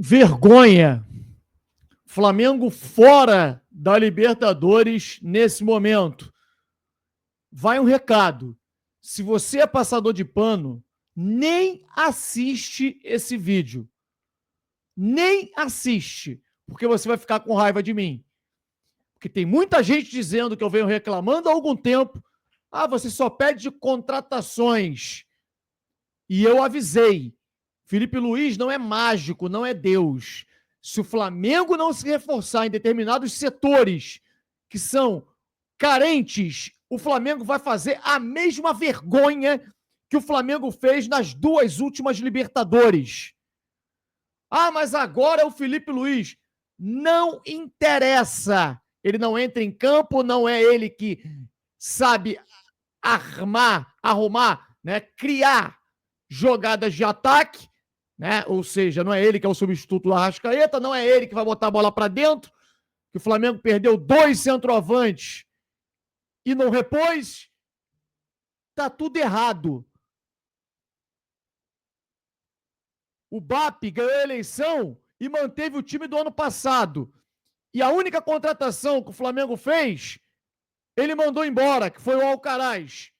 Vergonha. Flamengo fora da Libertadores nesse momento. Vai um recado. Se você é passador de pano, nem assiste esse vídeo. Nem assiste, porque você vai ficar com raiva de mim. Porque tem muita gente dizendo que eu venho reclamando há algum tempo. Ah, você só pede contratações. E eu avisei. Felipe Luiz não é mágico, não é Deus. Se o Flamengo não se reforçar em determinados setores que são carentes, o Flamengo vai fazer a mesma vergonha que o Flamengo fez nas duas últimas Libertadores. Ah, mas agora é o Felipe Luiz. Não interessa. Ele não entra em campo, não é ele que sabe arrumar, né, criar jogadas de ataque, né? Ou seja, não é ele que é o substituto do Arrascaeta, não é ele que vai botar a bola para dentro, que o Flamengo perdeu 2 centroavantes e não repôs. Tá tudo errado. O BAP ganhou a eleição e manteve o time do ano passado. E a única contratação que o Flamengo fez, ele mandou embora, que foi o Alcaraz.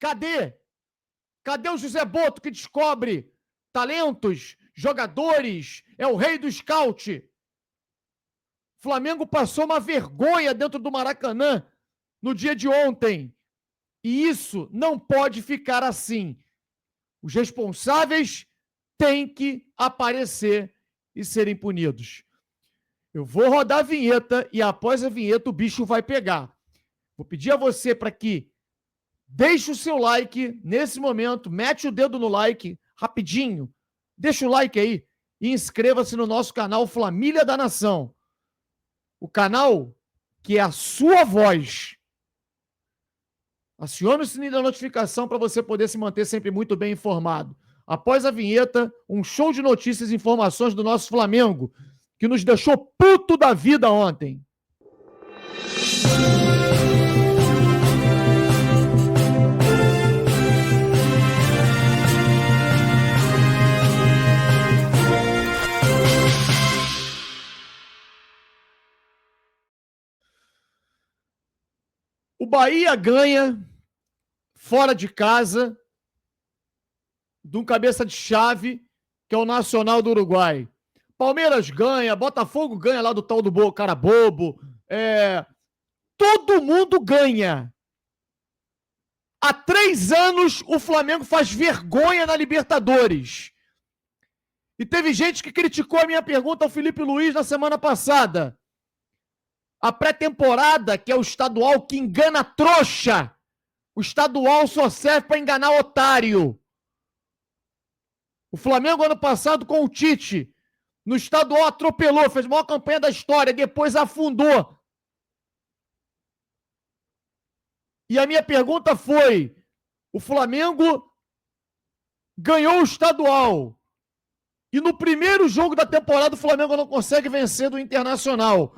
Cadê? Cadê o José Boto que descobre talentos, jogadores, é o rei do scout? O Flamengo passou uma vergonha dentro do Maracanã no dia de ontem. E isso não pode ficar assim. Os responsáveis têm que aparecer e serem punidos. Eu vou rodar a vinheta e após a vinheta o bicho vai pegar. Vou pedir a você para que deixe o seu like nesse momento, mete o dedo no like rapidinho, deixa o like aí e inscreva-se no nosso canal Família da Nação. O canal que é a sua voz. Acione o sininho da notificação para você poder se manter sempre muito bem informado. Após a vinheta, um show de notícias e informações do nosso Flamengo, que nos deixou puto da vida ontem. O Bahia ganha fora de casa de um cabeça de chave, que é o Nacional do Uruguai. Palmeiras ganha, Botafogo ganha lá do tal do cara bobo. Todo mundo ganha. Há 3 anos o Flamengo faz vergonha na Libertadores. E teve gente que criticou a minha pergunta ao Felipe Luiz na semana passada. A pré-temporada, que é o estadual que engana trouxa. O estadual só serve para enganar otário. O Flamengo, ano passado, com o Tite, no estadual atropelou, fez a maior campanha da história, depois afundou. E a minha pergunta foi: o Flamengo ganhou o estadual. E no primeiro jogo da temporada, o Flamengo não consegue vencer do Internacional.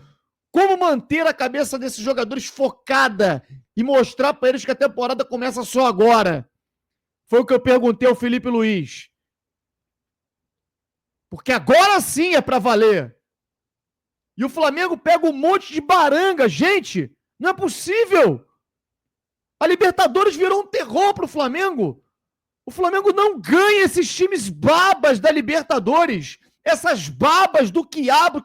Como manter a cabeça desses jogadores focada e mostrar para eles que a temporada começa só agora? Foi o que eu perguntei ao Felipe Luiz. Porque agora sim é para valer. E o Flamengo pega um monte de baranga. Gente, não é possível. A Libertadores virou um terror para o Flamengo. O Flamengo não ganha esses times babas da Libertadores. Essas babas do quiabo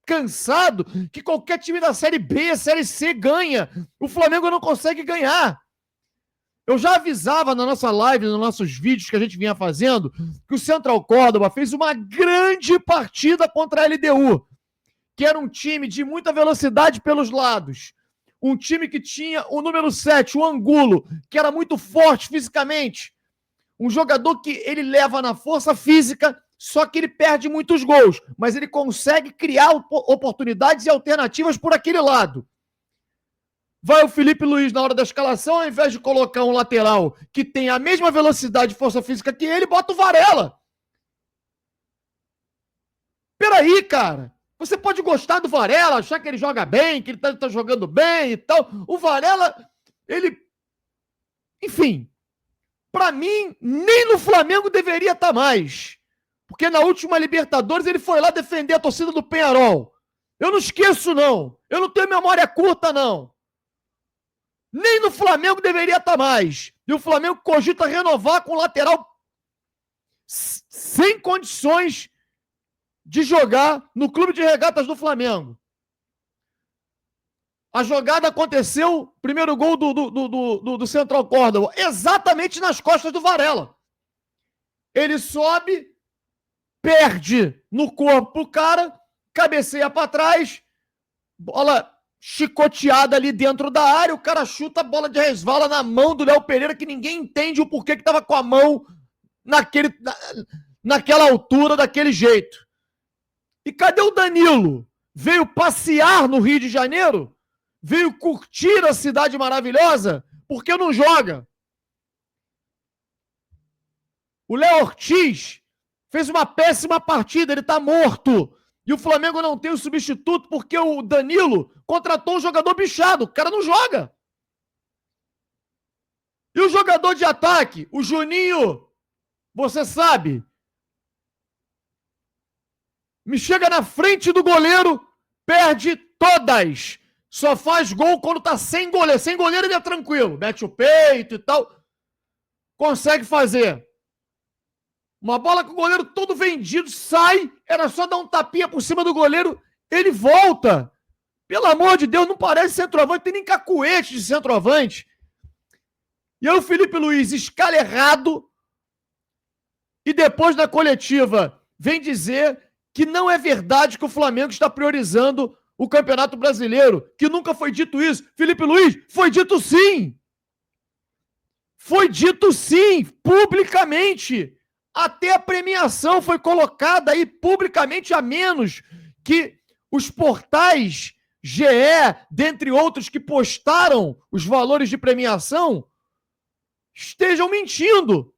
cansado que qualquer time da Série B, Série C ganha. O Flamengo não consegue ganhar. Eu já avisava na nossa live, nos nossos vídeos que a gente vinha fazendo, que o Central Córdoba fez uma grande partida contra a LDU, que era um time de muita velocidade pelos lados. Um time que tinha o número 7, o Angulo, que era muito forte fisicamente. Um jogador que ele leva na força física, só que ele perde muitos gols, mas ele consegue criar oportunidades e alternativas por aquele lado. Vai o Felipe Luiz na hora da escalação, ao invés de colocar um lateral que tem a mesma velocidade e força física que ele, bota o Varela. Peraí, cara. Você pode gostar do Varela, achar que ele joga bem, que ele tá jogando bem e tal. O Varela, ele... Enfim, pra mim, nem no Flamengo deveria estar mais. Porque na última Libertadores ele foi lá defender a torcida do Peñarol. Eu não esqueço, não. Eu não tenho memória curta, não. Nem no Flamengo deveria estar mais. E o Flamengo cogita renovar com o lateral sem condições de jogar no Clube de Regatas do Flamengo. A jogada aconteceu, primeiro gol do Central Córdoba, exatamente nas costas do Varela. Ele sobe, perde no corpo o cara, cabeceia para trás, bola chicoteada ali dentro da área, o cara chuta a bola de resvala na mão do Léo Pereira, que ninguém entende o porquê que estava com a mão naquela altura, daquele jeito. E cadê o Danilo? Veio passear no Rio de Janeiro? Veio curtir a cidade maravilhosa? Por que não joga? O Léo Ortiz fez uma péssima partida, ele tá morto. E o Flamengo não tem o substituto porque o Danilo contratou um jogador bichado. O cara não joga. E o jogador de ataque? O Juninho, você sabe, me chega na frente do goleiro, perde todas. Só faz gol quando tá sem goleiro. Sem goleiro ele é tranquilo. Mete o peito e tal. Consegue fazer. Uma bola com o goleiro todo vendido, sai, era só dar um tapinha por cima do goleiro, ele volta. Pelo amor de Deus, não parece centroavante, tem nem cacuete de centroavante. E aí o Felipe Luiz escala errado e depois na coletiva vem dizer que não é verdade que o Flamengo está priorizando o Campeonato Brasileiro, que nunca foi dito isso. Felipe Luiz, foi dito sim. Foi dito sim, publicamente. Até a premiação foi colocada aí publicamente, a menos que os portais GE, dentre outros que postaram os valores de premiação, estejam mentindo.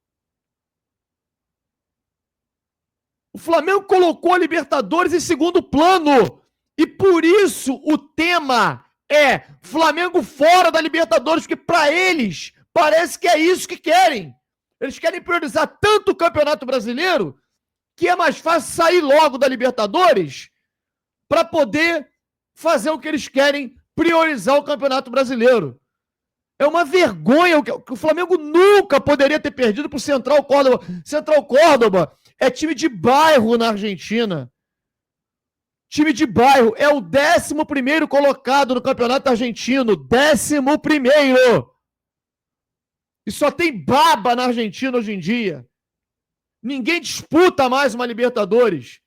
O Flamengo colocou a Libertadores em segundo plano. E por isso o tema é Flamengo fora da Libertadores, porque para eles parece que é isso que querem. Eles querem priorizar tanto o Campeonato Brasileiro que é mais fácil sair logo da Libertadores para poder fazer o que eles querem, priorizar o Campeonato Brasileiro. É uma vergonha que o Flamengo nunca poderia ter perdido para o Central Córdoba. Central Córdoba é time de bairro na Argentina. Time de bairro é o 11º colocado no Campeonato Argentino. 11º. E só tem baba na Argentina hoje em dia. Ninguém disputa mais uma Libertadores.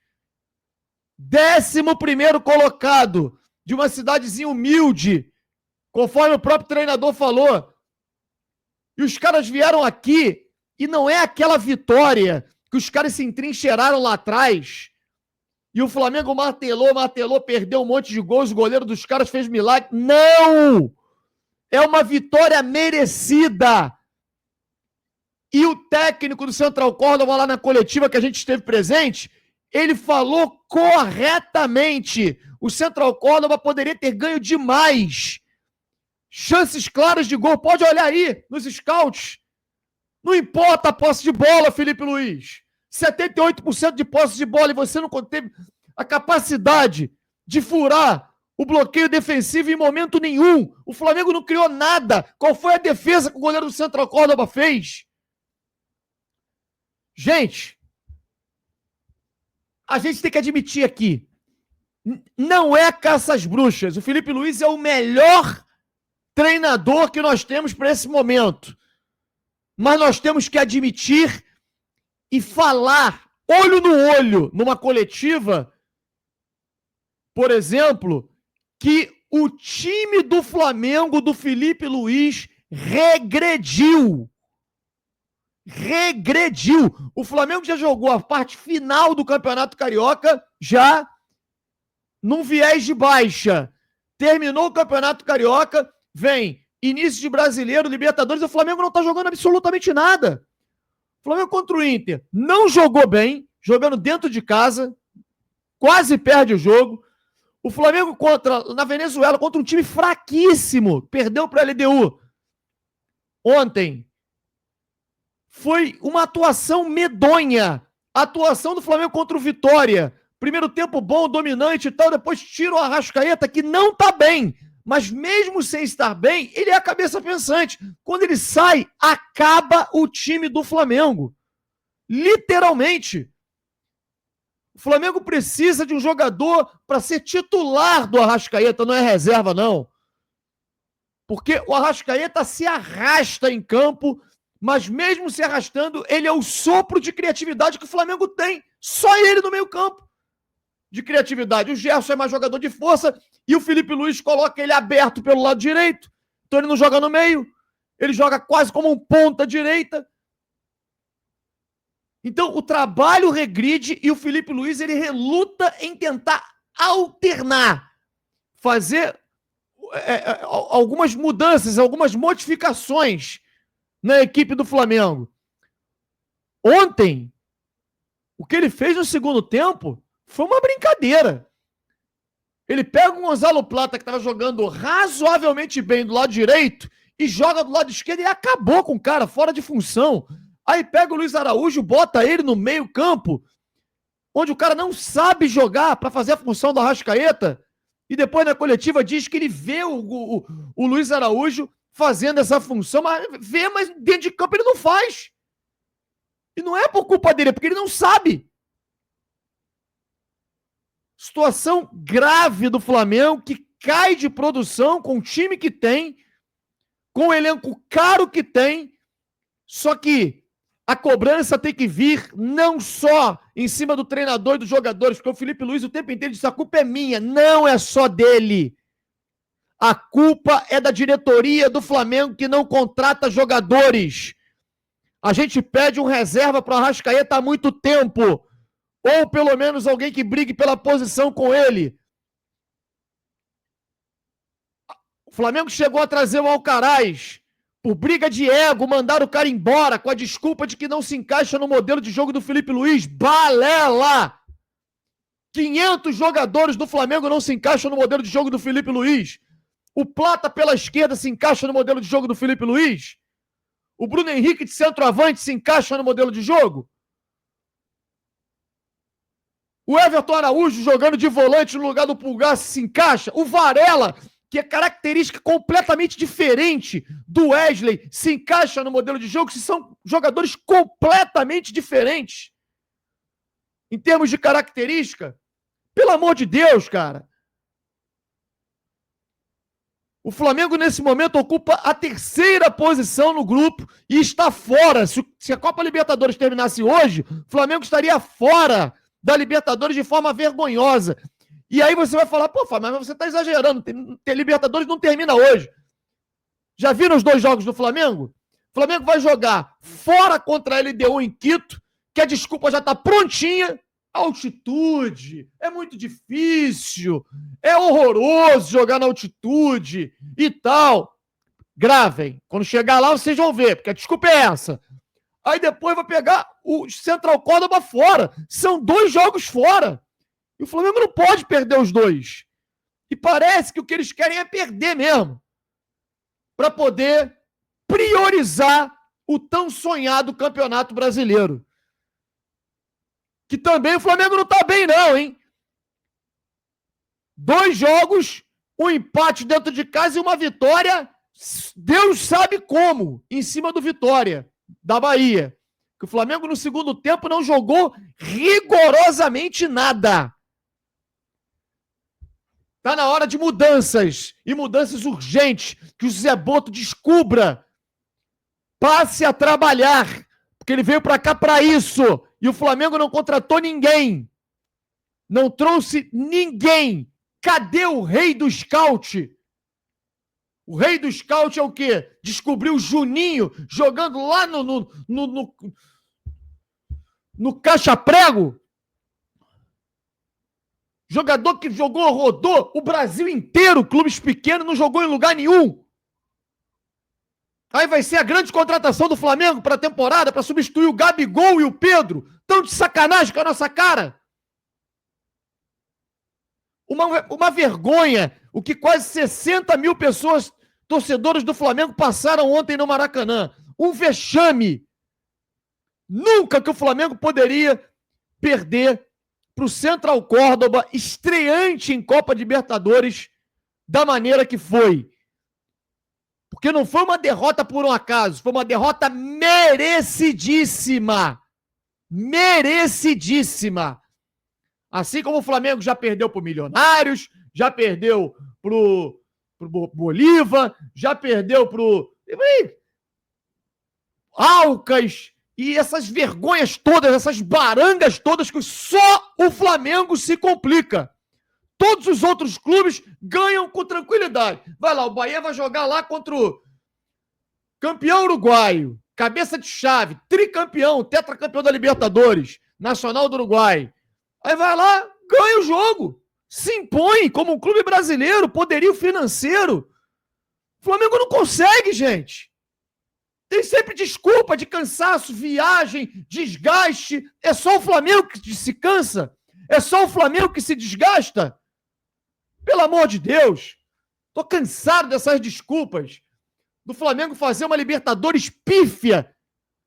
11º colocado de uma cidadezinha humilde, conforme o próprio treinador falou. E os caras vieram aqui e não é aquela vitória que os caras se entrincheiraram lá atrás e o Flamengo martelou, perdeu um monte de gols, o goleiro dos caras fez milagre. Não! É uma vitória merecida. E o técnico do Central Córdoba, lá na coletiva que a gente esteve presente, ele falou corretamente. O Central Córdoba poderia ter ganho demais. Chances claras de gol. Pode olhar aí nos scouts. Não importa a posse de bola, Felipe Luiz. 78% de posse de bola e você não teve a capacidade de furar o bloqueio defensivo em momento nenhum. O Flamengo não criou nada. Qual foi a defesa que o goleiro do Central Córdoba fez? Gente, a gente tem que admitir aqui, não é caça às bruxas. O Felipe Luiz é o melhor treinador que nós temos para esse momento. Mas nós temos que admitir e falar olho no olho numa coletiva, por exemplo, que o time do Flamengo, do Felipe Luiz, regrediu. Regrediu. O Flamengo já jogou a parte final do Campeonato Carioca já num viés de baixa. Terminou o Campeonato Carioca, vem início de Brasileiro, Libertadores, o Flamengo não está jogando absolutamente nada. O Flamengo contra o Inter não jogou bem, jogando dentro de casa, quase perde o jogo. O Flamengo na Venezuela, contra um time fraquíssimo, perdeu para a LDU ontem. Foi uma atuação medonha. A atuação do Flamengo contra o Vitória. Primeiro tempo bom, dominante e tal, depois tira o Arrascaeta, que não tá bem. Mas mesmo sem estar bem, ele é a cabeça pensante. Quando ele sai, acaba o time do Flamengo. Literalmente. O Flamengo precisa de um jogador para ser titular do Arrascaeta, não é reserva, não. Porque o Arrascaeta se arrasta em campo, mas mesmo se arrastando, ele é o sopro de criatividade que o Flamengo tem. Só ele no meio campo de criatividade. O Gerson é mais jogador de força e o Felipe Luiz coloca ele aberto pelo lado direito. Então ele não joga no meio. Ele joga quase como um ponta direita. Então o trabalho regride e o Felipe Luiz ele reluta em tentar alternar, fazer algumas mudanças, algumas modificações na equipe do Flamengo. Ontem, o que ele fez no segundo tempo foi uma brincadeira. Ele pega o Gonzalo Plata, que estava jogando razoavelmente bem do lado direito, e joga do lado esquerdo e acabou com o cara, fora de função. Aí pega o Luiz Araújo, bota ele no meio campo, onde o cara não sabe jogar para fazer a função do Arrascaeta, e depois na coletiva diz que ele vê o Luiz Araújo fazendo essa função, mas vê, mas dentro de campo ele não faz. E não é por culpa dele, é porque ele não sabe. Situação grave do Flamengo, que cai de produção com o time que tem, com o elenco caro que tem, só que a cobrança tem que vir não só em cima do treinador e dos jogadores, porque o Felipe Luiz o tempo inteiro disse: a culpa é minha, não é só dele. A culpa é da diretoria do Flamengo que não contrata jogadores. A gente pede um reserva para o Arrascaeta há muito tempo. Ou pelo menos alguém que brigue pela posição com ele. O Flamengo chegou a trazer o Alcaraz. Por briga de ego, mandaram o cara embora com a desculpa de que não se encaixa no modelo de jogo do Felipe Luiz. Balela! 500 jogadores do Flamengo não se encaixam no modelo de jogo do Felipe Luiz. O Plata pela esquerda se encaixa no modelo de jogo do Felipe Luiz. O Bruno Henrique de centroavante se encaixa no modelo de jogo. O Everton Araújo jogando de volante no lugar do Pulgar se encaixa. O Varela, que é característica completamente diferente do Wesley, se encaixa no modelo de jogo, se são jogadores completamente diferentes. Em termos de característica, pelo amor de Deus, cara. O Flamengo, nesse momento, ocupa a terceira posição no grupo e está fora. Se a Copa Libertadores terminasse hoje, o Flamengo estaria fora da Libertadores de forma vergonhosa. E aí você vai falar: pô, Fábio, mas você está exagerando. Libertadores não termina hoje. Já viram os 2 jogos do Flamengo? O Flamengo vai jogar fora contra a LDU em Quito, que a desculpa já está prontinha. Altitude, é muito difícil, é horroroso jogar na altitude e tal. Gravem. Quando chegar lá, vocês vão ver, porque a desculpa é essa. Aí depois vai pegar o Central Córdoba fora. São 2 jogos fora. E o Flamengo não pode perder os 2. E parece que o que eles querem é perder mesmo. Para poder priorizar o tão sonhado Campeonato Brasileiro. Que também o Flamengo não tá bem não, hein? 2 jogos, um empate dentro de casa e uma vitória, Deus sabe como, em cima do Vitória, da Bahia. Que o Flamengo no segundo tempo não jogou rigorosamente nada. Tá na hora de mudanças, e mudanças urgentes, que o Zé Boto descubra, passe a trabalhar, porque ele veio pra cá pra isso. E o Flamengo não contratou ninguém. Não trouxe ninguém. Cadê o rei do scout? O rei do scout é o quê? Descobriu o Juninho jogando lá no caixa-prego? Jogador que jogou, rodou o Brasil inteiro, clubes pequenos, não jogou em lugar nenhum. Aí vai ser a grande contratação do Flamengo para a temporada, para substituir o Gabigol e o Pedro. Tão de sacanagem com a nossa cara. Uma vergonha. O que quase 60 mil pessoas, torcedores do Flamengo, passaram ontem no Maracanã. Um vexame. Nunca que o Flamengo poderia perder para o Central Córdoba, estreante em Copa Libertadores, da maneira que foi. Porque não foi uma derrota por um acaso, foi uma derrota merecidíssima. Merecidíssima. Assim como o Flamengo já perdeu para o Milionários, já perdeu para o Bolívar, já perdeu para o Alcas, e essas vergonhas todas, essas barangas todas que só o Flamengo se complica. Todos os outros clubes ganham com tranquilidade. Vai lá, o Bahia vai jogar lá contra o campeão uruguaio, cabeça de chave, tricampeão, tetracampeão da Libertadores, Nacional do Uruguai. Aí vai lá, ganha o jogo. Se impõe como um clube brasileiro, poderio financeiro. O Flamengo não consegue, gente. Tem sempre desculpa de cansaço, viagem, desgaste. É só o Flamengo que se cansa? É só o Flamengo que se desgasta? Pelo amor de Deus. Tô cansado dessas desculpas. Do Flamengo fazer uma Libertadores pífia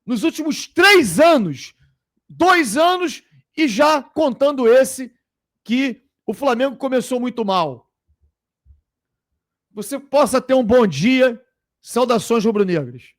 nos últimos 3 anos. 2 anos e já contando esse que o Flamengo começou muito mal. Você possa ter um bom dia. Saudações rubro-negras.